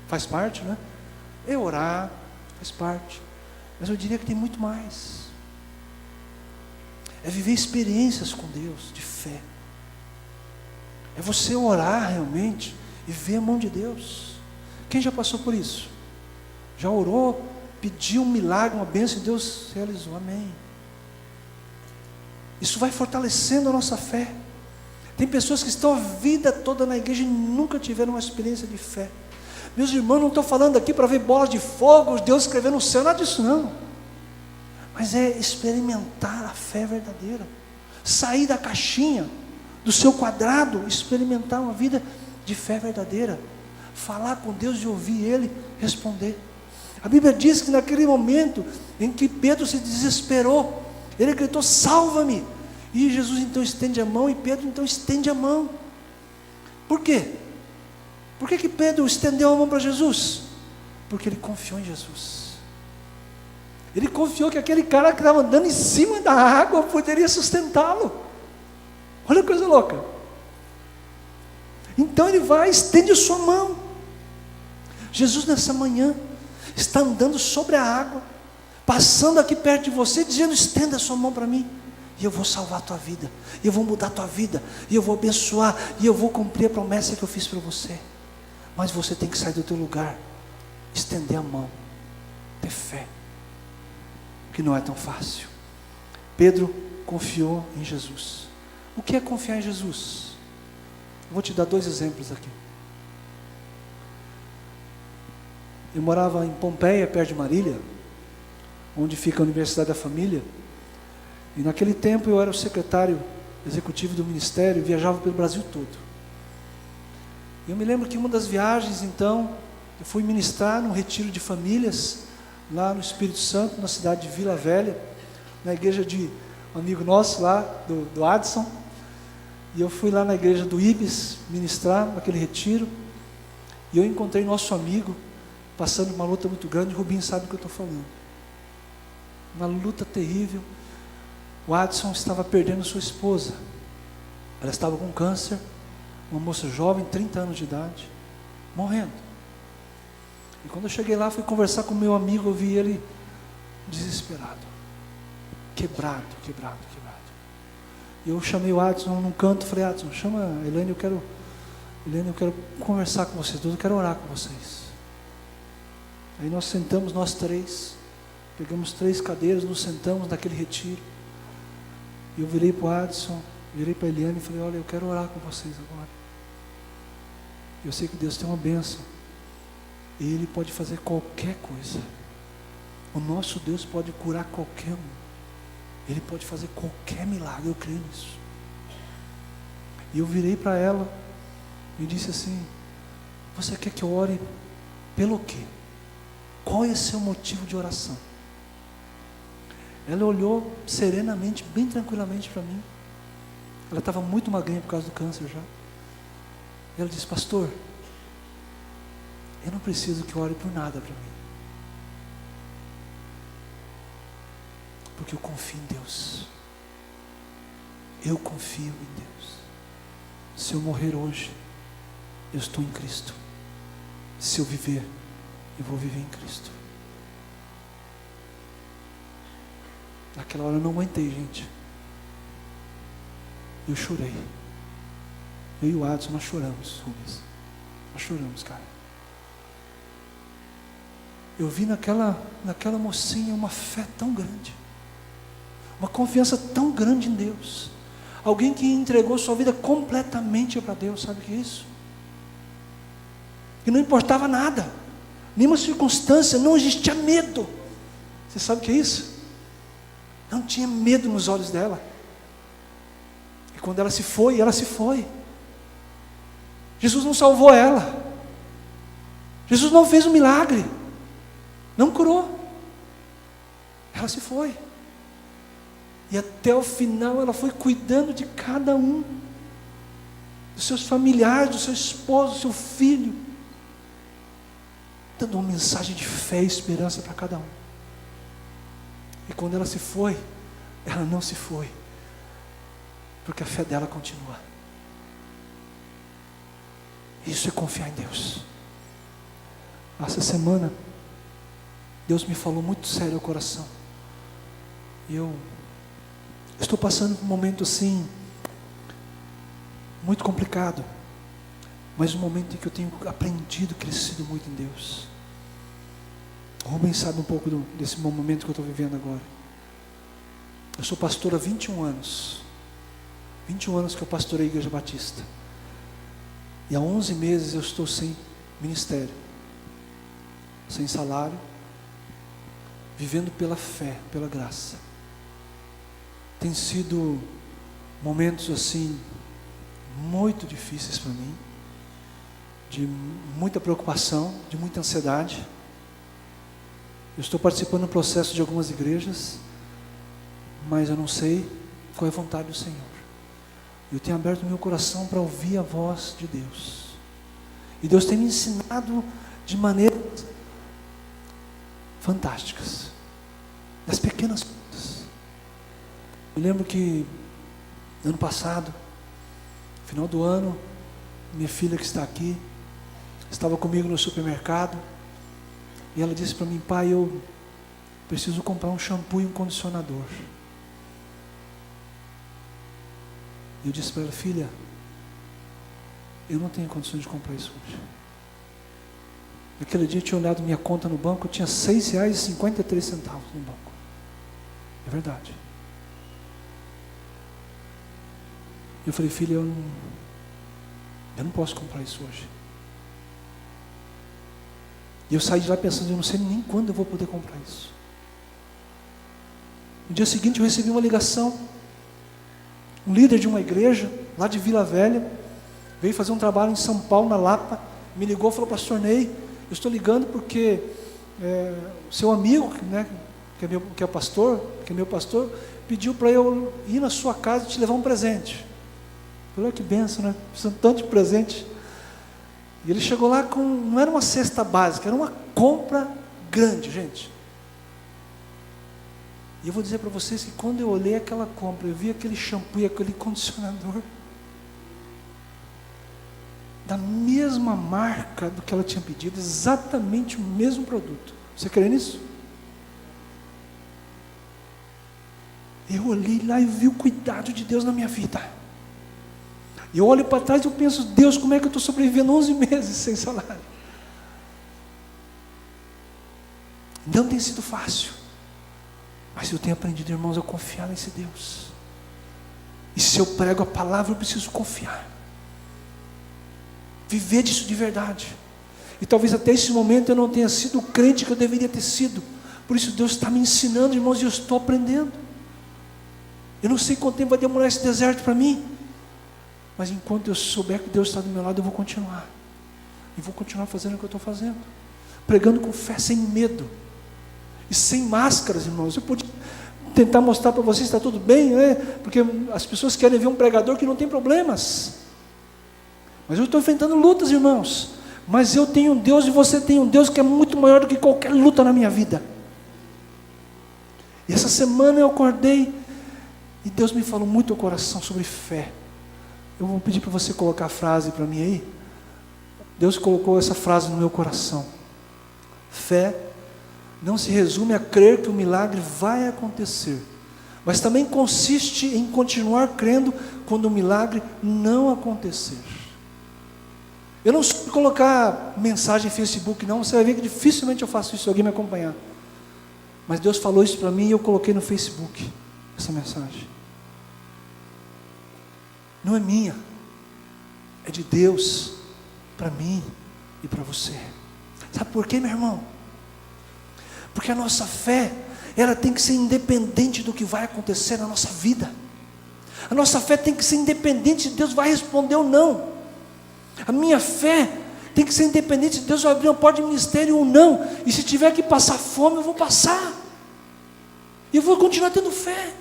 faz parte, né? É orar, faz parte. Mas eu diria que tem muito mais. É viver experiências com Deus, de fé. É você orar realmente e ver a mão de Deus. Quem já passou por isso? Já orou, pediu um milagre, uma bênção e Deus realizou? Amém. Isso vai fortalecendo a nossa fé. Tem pessoas que estão a vida toda na igreja e nunca tiveram uma experiência de fé. Meus irmãos, não estou falando aqui para ver bolas de fogo, Deus escrevendo no céu, nada disso não. Mas é experimentar a fé verdadeira. Sair da caixinha, do seu quadrado, experimentar uma vida de fé verdadeira. Falar com Deus e ouvir Ele responder. A Bíblia diz que naquele momento em que Pedro se desesperou, ele gritou: salva-me! E Jesus então estende a mão, e Pedro então estende a mão. Por quê? Por que Pedro estendeu a mão para Jesus? Porque ele confiou em Jesus. Ele confiou que aquele cara que estava andando em cima da água poderia sustentá-lo. Olha que coisa louca. Então ele vai, estende a sua mão. Jesus nessa manhã está andando sobre a água, passando aqui perto de você, dizendo: estenda a sua mão para mim, e eu vou salvar a tua vida, e eu vou mudar a tua vida, e eu vou abençoar, e eu vou cumprir a promessa que eu fiz para você. Mas você tem que sair do teu lugar, estender a mão, ter fé, que não é tão fácil. Pedro confiou em Jesus. O que é confiar em Jesus? Eu vou te dar 2 exemplos aqui. Eu morava em Pompeia, perto de Marília, onde fica a Universidade da Família, e naquele tempo eu era o secretário executivo do ministério, viajava pelo Brasil todo. Eu me lembro que uma das viagens, então, eu fui ministrar num retiro de famílias, lá no Espírito Santo, na cidade de Vila Velha, na igreja de um amigo nosso lá, do Adson, e eu fui lá na igreja do Ibis, ministrar naquele retiro, e eu encontrei nosso amigo, passando uma luta muito grande. O Rubinho sabe o que eu estou falando. Uma luta terrível. O Adson estava perdendo sua esposa. Ela estava com câncer, uma moça jovem, 30 anos de idade, morrendo. E quando eu cheguei lá, fui conversar com o meu amigo, eu vi ele desesperado, quebrado. E eu chamei o Adson num canto, falei: Adson, chama a Helene, eu quero conversar com vocês, eu quero orar com vocês. Aí nós sentamos, nós 3, pegamos 3 cadeiras, nos sentamos naquele retiro. E eu virei para o Adson, virei para a Eliane e falei: olha, eu quero orar com vocês agora. Eu sei que Deus tem uma bênção. E Ele pode fazer qualquer coisa. O nosso Deus pode curar qualquer um. Ele pode fazer qualquer milagre, eu creio nisso. E eu virei para ela e disse assim: você quer que eu ore pelo quê? Qual é o seu motivo de oração? Ela olhou serenamente, bem tranquilamente para mim. Ela estava muito magrinha por causa do câncer já. Ela disse: pastor, eu não preciso que ore por nada para mim, porque eu confio em Deus. Eu confio em Deus. Se eu morrer hoje, eu estou em Cristo. Se eu viver, eu vou viver em Cristo. Naquela hora eu não aguentei, gente. Eu chorei. Eu e o Adson, nós choramos, Rubens. Nós choramos, cara. Eu vi naquela mocinha uma fé tão grande, uma confiança tão grande em Deus. Alguém que entregou sua vida completamente para Deus, sabe o que é isso? E não importava nada, nenhuma circunstância, não existia medo. Você sabe o que é isso? Não tinha medo nos olhos dela. E quando ela se foi, ela se foi. Jesus não salvou ela. Jesus não fez um milagre. Não curou. Ela se foi. E até o final ela foi cuidando de cada um, dos seus familiares, do seu esposo, do seu filho, dando uma mensagem de fé e esperança para cada um. E quando ela se foi, ela não se foi, porque a fé dela continua. Isso é confiar em Deus. Essa semana Deus me falou muito sério ao coração. E eu estou passando por um momento assim, muito complicado, mas um momento em que eu tenho aprendido, crescido muito em Deus. O Rubens sabe um pouco desse momento que eu estou vivendo agora. Eu sou pastor há 21 anos. 21 anos que eu pastorei a Igreja Batista. E há 11 meses eu estou sem ministério, sem salário, vivendo pela fé, pela graça. Tem sido momentos assim, muito difíceis para mim, de muita preocupação, de muita ansiedade. Eu estou participando do processo de algumas igrejas, mas eu não sei qual é a vontade do Senhor. Eu tenho aberto meu coração para ouvir a voz de Deus. E Deus tem me ensinado de maneiras fantásticas, das pequenas coisas. Eu lembro que ano passado, final do ano, minha filha que está aqui, estava comigo no supermercado, e ela disse para mim: pai, eu preciso comprar um shampoo e um condicionador. Eu disse para ela: filha, eu não tenho condições de comprar isso hoje. Naquele dia eu tinha olhado minha conta no banco, eu tinha R$6,53 no banco. É verdade. Eu falei: filha, eu não posso comprar isso hoje. E eu saí de lá pensando: eu não sei nem quando eu vou poder comprar isso. No dia seguinte eu recebi uma ligação. Um líder de uma igreja, lá de Vila Velha, veio fazer um trabalho em São Paulo, na Lapa, me ligou e falou: pastor Ney, eu estou ligando porque o seu amigo, né, que é meu pastor, pediu para eu ir na sua casa e te levar um presente. Eu falei: que benção, né? Precisando tanto de presente. E ele chegou lá com, não era uma cesta básica, era uma compra grande, gente. E eu vou dizer para vocês que quando eu olhei aquela compra, eu vi aquele shampoo e aquele condicionador da mesma marca do que ela tinha pedido, exatamente o mesmo produto. Você crê nisso? Eu olhei lá e vi o cuidado de Deus na minha vida. Eu olho para trás e eu penso: Deus, como é que eu estou sobrevivendo 11 meses sem salário? Não tem sido fácil, mas eu tenho aprendido, irmãos, a confiar nesse Deus. E se eu prego a palavra, eu preciso confiar, viver disso de verdade. E talvez até esse momento eu não tenha sido o crente que eu deveria ter sido. Por isso Deus está me ensinando, irmãos, e eu estou aprendendo. Eu não sei quanto tempo vai demorar esse deserto para mim, mas enquanto eu souber que Deus está do meu lado, eu vou continuar. E vou continuar fazendo o que eu estou fazendo, pregando com fé, sem medo e sem máscaras, irmãos. Eu podia tentar mostrar para vocês que está tudo bem, né? Porque as pessoas querem ver um pregador que não tem problemas, mas eu estou enfrentando lutas, irmãos. Mas eu tenho um Deus e você tem um Deus que é muito maior do que qualquer luta na minha vida. E essa semana eu acordei e Deus me falou muito ao coração sobre fé. Eu vou pedir para você colocar a frase para mim aí. Deus colocou essa frase no meu coração: fé não se resume a crer que o milagre vai acontecer, mas também consiste em continuar crendo quando o milagre não acontecer. Eu não sou de colocar mensagem em Facebook, não. Você vai ver que dificilmente eu faço isso se alguém me acompanhar. Mas Deus falou isso para mim e eu coloquei no Facebook essa mensagem. Não é minha, é de Deus, para mim e para você. Sabe por quê, meu irmão? Porque a nossa fé, ela tem que ser independente do que vai acontecer na nossa vida. A nossa fé tem que ser independente se Deus vai responder ou não. A minha fé tem que ser independente se Deus vai abrir uma porta de ministério ou não. E se tiver que passar fome, eu vou passar. E eu vou continuar tendo fé.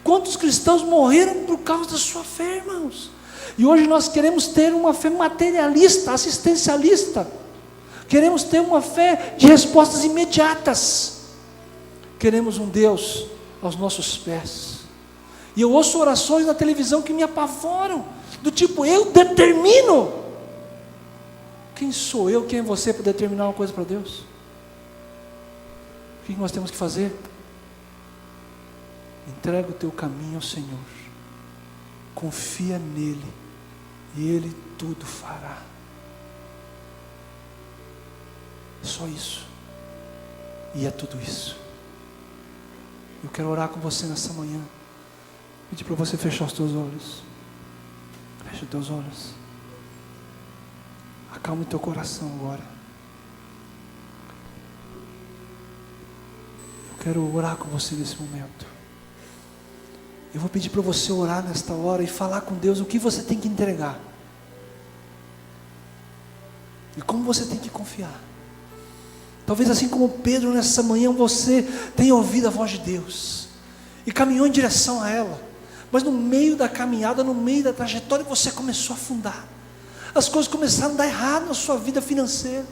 Quantos cristãos morreram por causa da sua fé, irmãos? E hoje nós queremos ter uma fé materialista, assistencialista. Queremos ter uma fé de respostas imediatas. Queremos um Deus aos nossos pés. E eu ouço orações na televisão que me apavoram, do tipo: eu determino. Quem sou eu, quem é você para determinar uma coisa para Deus? O que nós temos que fazer? Entrega o teu caminho ao Senhor, confia nele, e Ele tudo fará. Só isso, e é tudo isso. Eu quero orar com você nessa manhã, pedir para você fechar os teus olhos. Fecha os teus olhos, acalma o teu coração agora. Eu quero orar com você nesse momento. Eu vou pedir para você orar nesta hora e falar com Deus o que você tem que entregar e como você tem que confiar. Talvez assim como Pedro nessa manhã, você tenha ouvido a voz de Deus e caminhou em direção a ela, mas no meio da caminhada, no meio da trajetória, você começou a afundar. As coisas começaram a dar errado na sua vida financeira,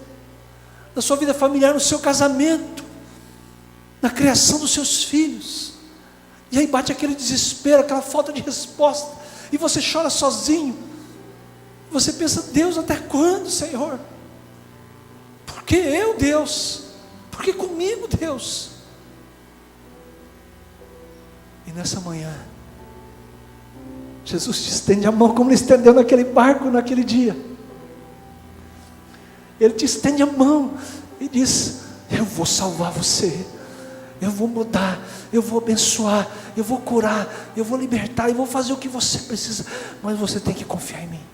na sua vida familiar, no seu casamento, na criação dos seus filhos. E aí bate aquele desespero, aquela falta de resposta, e você chora sozinho. Você pensa: Deus, até quando, Senhor? Por que eu, Deus? Por que comigo, Deus? E nessa manhã, Jesus te estende a mão como Ele estendeu naquele barco, naquele dia. Ele te estende a mão e diz: eu vou salvar você, eu vou mudar, eu vou abençoar, eu vou curar, eu vou libertar, eu vou fazer o que você precisa, mas você tem que confiar em mim,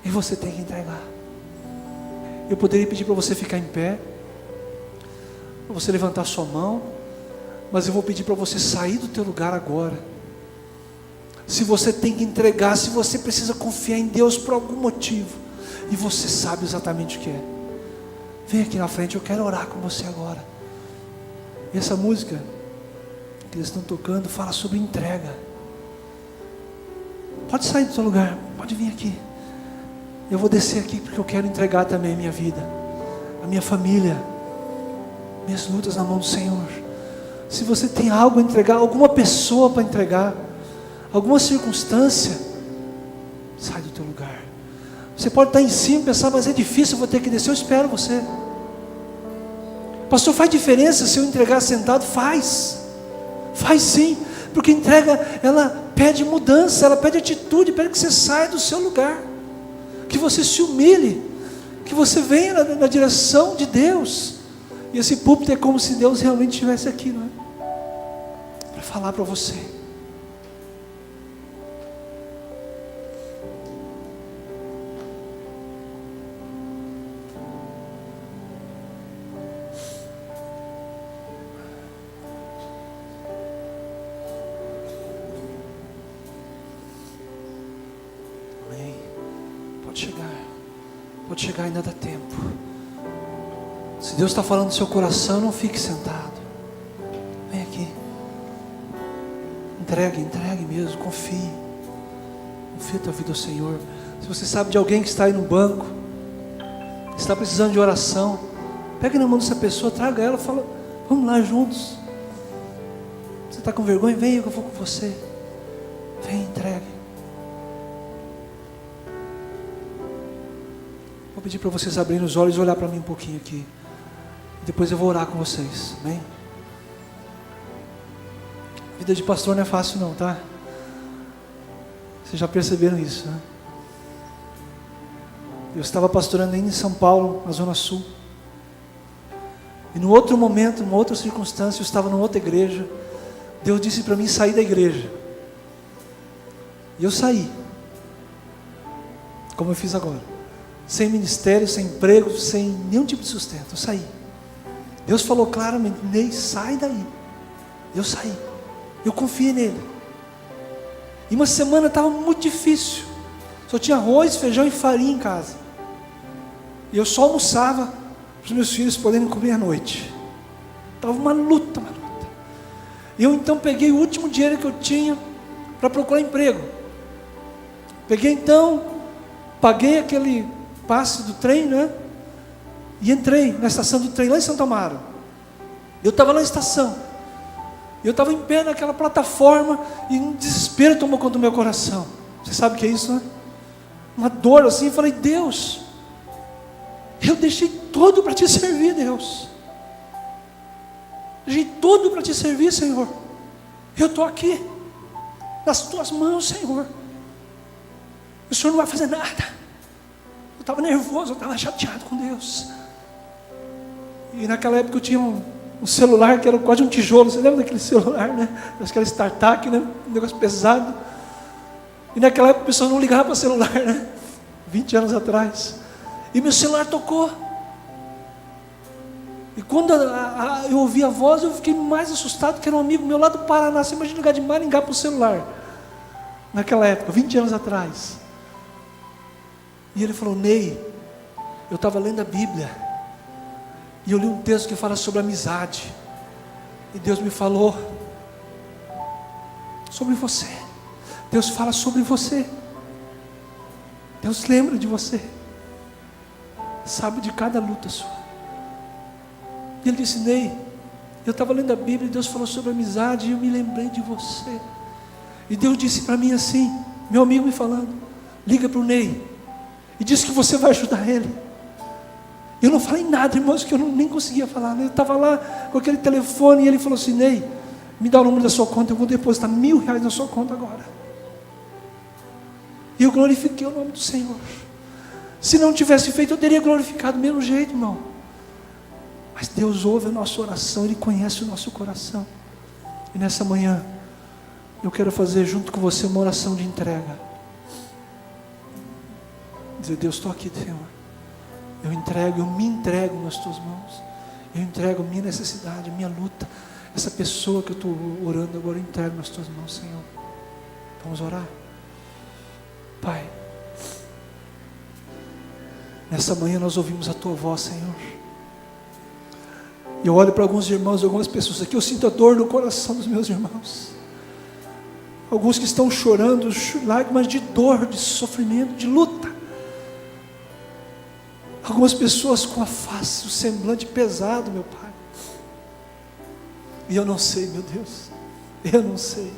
e você tem que entregar. Eu poderia pedir para você ficar em pé, para você levantar sua mão, mas eu vou pedir para você sair do teu lugar agora. Se você tem que entregar, se você precisa confiar em Deus por algum motivo, e você sabe exatamente o que é, vem aqui na frente, eu quero orar com você agora. E essa música que eles estão tocando fala sobre entrega. Pode sair do seu lugar, pode vir aqui. Eu vou descer aqui porque eu quero entregar também a minha vida, a minha família, minhas lutas na mão do Senhor. Se você tem algo a entregar, alguma pessoa para entregar, alguma circunstância, sai do teu lugar. Você pode estar em cima e pensar: mas é difícil, eu vou ter que descer. Eu espero você. Pastor, faz diferença se eu entregar sentado? Faz sim, porque entrega, ela pede mudança, ela pede atitude, pede que você saia do seu lugar, que você se humilhe, que você venha na direção de Deus. E esse púlpito é como se Deus realmente estivesse aqui, não é? Para falar para você. Pode chegar, ainda dá tempo. Se Deus está falando no seu coração, não fique sentado. Vem aqui. Entregue mesmo, confie. Confia a tua vida ao Senhor. Se você sabe de alguém que está aí no banco, está precisando de oração, pegue na mão dessa pessoa, traga ela, fala, vamos lá juntos. Você está com vergonha? Venha que eu vou com você. Vem, entregue. Vou pedir para vocês abrirem os olhos e olhar para mim um pouquinho aqui. Depois eu vou orar com vocês, amém? Vida de pastor não é fácil não, tá? Vocês já perceberam isso, né? Eu estava pastorando ainda em São Paulo, na Zona Sul. E num outro momento, numa outra circunstância, eu estava numa outra igreja. Deus disse para mim sair da igreja. E eu saí. Como eu fiz agora. Sem ministério, sem emprego, sem nenhum tipo de sustento. Eu saí. Deus falou claramente, Ney, sai daí. Eu saí. Eu confiei nele. E uma semana estava muito difícil. Só tinha arroz, feijão e farinha em casa. E eu só almoçava para os meus filhos poderem comer à noite. Estava uma luta. E eu então peguei o último dinheiro que eu tinha para procurar emprego. Peguei então, paguei aquele passe do trem, né? E entrei na estação do trem lá em Santo Amaro. Eu estava na estação. Eu estava em pé naquela plataforma e um desespero tomou conta do meu coração. Você sabe o que é isso, né? Uma dor assim. Eu falei, Deus, eu deixei tudo para te servir, Deus. Deixei tudo para te servir, Senhor. Eu estou aqui, nas tuas mãos, Senhor. O Senhor não vai fazer nada. Eu estava nervoso, eu estava chateado com Deus. E naquela época eu tinha um celular que era quase um tijolo. Você lembra daquele celular, né? Acho que era StarTAC, né? Um negócio pesado. E naquela época o pessoal não ligava para celular, né? 20 anos atrás. E meu celular tocou. E quando eu ouvi a voz, eu fiquei mais assustado, que era um amigo meu lá do Paraná. Você imagina ligar de Maringá para o celular. Naquela época, 20 anos atrás. E ele falou, Ney, eu estava lendo a Bíblia. E eu li um texto que fala sobre amizade. E Deus me falou sobre você. Deus fala sobre você. Deus lembra de você. Sabe de cada luta sua. E ele disse, Ney, eu estava lendo a Bíblia e Deus falou sobre amizade e eu me lembrei de você. E Deus disse para mim assim, meu amigo me falando, liga para o Ney e diz que você vai ajudar ele. Eu não falei nada, irmãos, que eu nem conseguia falar, né? Eu estava lá com aquele telefone e ele falou assim, Ney, me dá o número da sua conta, eu vou depositar R$1.000 na sua conta agora. E eu glorifiquei o nome do Senhor. Se não tivesse feito, eu teria glorificado do mesmo jeito, irmão. Mas Deus ouve a nossa oração, Ele conhece o nosso coração. E nessa manhã, eu quero fazer junto com você uma oração de entrega. Dizer, Deus, estou aqui, Senhor. Eu me entrego nas Tuas mãos. Eu entrego a minha necessidade, a minha luta. Essa pessoa que eu estou orando agora, eu entrego nas Tuas mãos, Senhor. Vamos orar? Pai, nessa manhã nós ouvimos a Tua voz, Senhor. E eu olho para alguns irmãos, algumas pessoas aqui, eu sinto a dor no coração dos meus irmãos. Alguns que estão chorando, lágrimas de dor, de sofrimento, de luta. Algumas pessoas com a face, o semblante pesado, meu Pai. E eu não sei, meu Deus, eu não sei.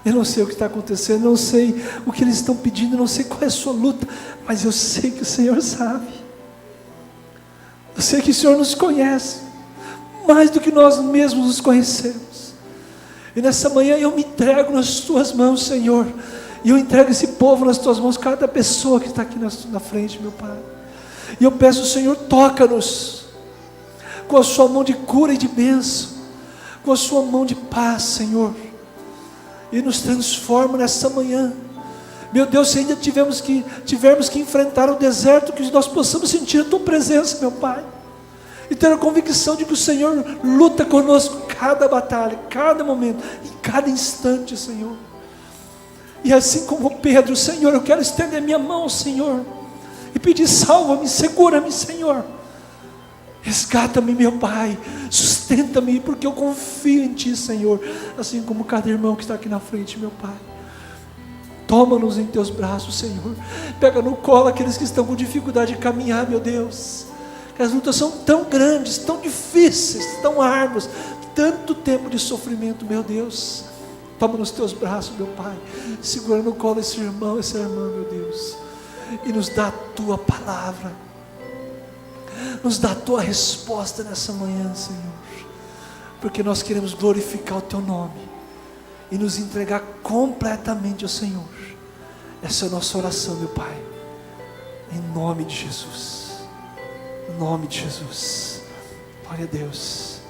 Eu não sei o que está acontecendo, eu não sei o que eles estão pedindo, eu não sei qual é a sua luta, mas eu sei que o Senhor sabe. Eu sei que o Senhor nos conhece, mais do que nós mesmos nos conhecemos. E nessa manhã eu me entrego nas Tuas mãos, Senhor. E eu entrego esse povo nas Tuas mãos, cada pessoa que está aqui na frente, meu Pai. E eu peço, Senhor, toca-nos com a Sua mão de cura e de bênção, com a Sua mão de paz, Senhor. E nos transforma nessa manhã. Meu Deus, se ainda tivermos que enfrentar o deserto, que nós possamos sentir a Tua presença, meu Pai. E ter a convicção de que o Senhor luta conosco cada batalha, cada momento, em cada instante, Senhor. E assim como Pedro, Senhor, eu quero estender minha mão, Senhor. pedir: salva-me, segura-me, Senhor. Resgata-me, meu Pai, sustenta-me, porque eu confio em Ti, Senhor, assim como cada irmão que está aqui na frente, meu Pai. Toma-nos em Teus braços, Senhor. Pega no colo aqueles que estão com dificuldade de caminhar, meu Deus. Que as lutas são tão grandes, tão difíceis, tão árduas, tanto tempo de sofrimento, meu Deus. Toma nos Teus braços, meu Pai. Segura no colo esse irmão, essa irmã, meu Deus. E nos dá a Tua palavra. Nos dá a Tua resposta nessa manhã, Senhor. Porque nós queremos glorificar o Teu nome e nos entregar completamente ao Senhor. Essa é a nossa oração, meu Pai. Em nome de Jesus. Em nome de Jesus. Glória a Deus.